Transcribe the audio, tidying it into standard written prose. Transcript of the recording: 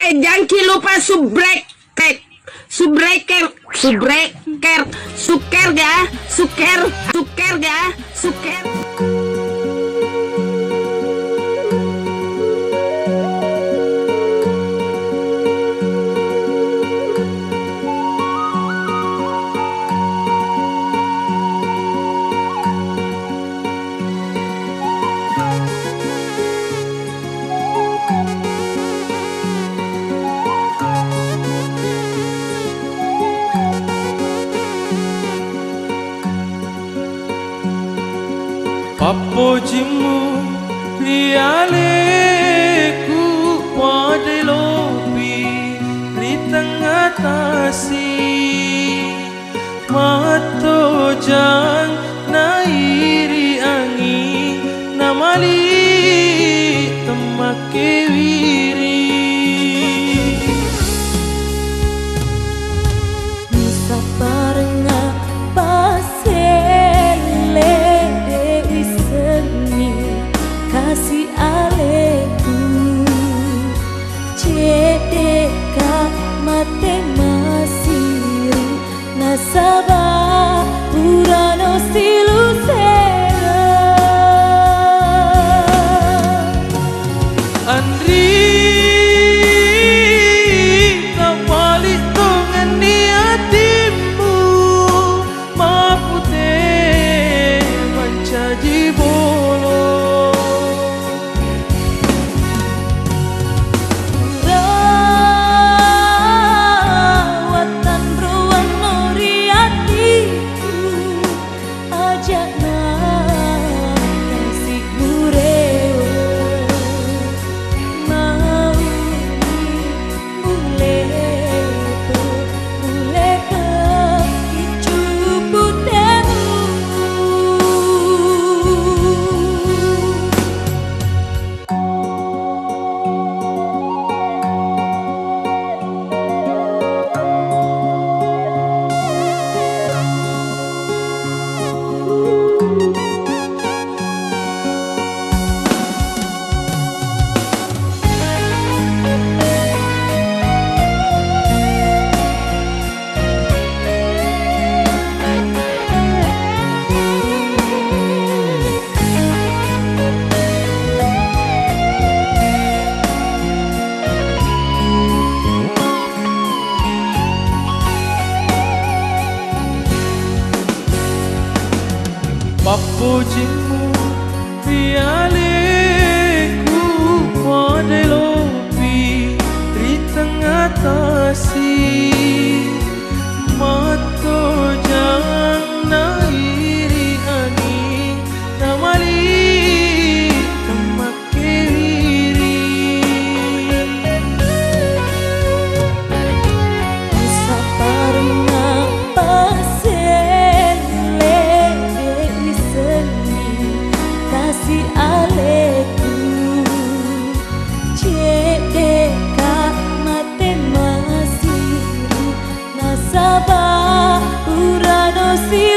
Jangan lupa suker. Papo jimu rialeku pada lopi di tengah tasi mato jang nairi angin namali temake wiri bisa parengah pasele dewi seni kasih aleku cedeka mate masih nasabah urano silusera Andri tak balik dengan niatimu mapute mencaji bolo rawatan ruang nori hatiku ajak kasih bureo mau mulai ke icu putemu Papo jimu rialeku pada lopi di tengah tasi mato jang nairi angin namali temake wiri bisa parengah pasele dewi seni kasih aleku cedeka mate masih nasabah urano si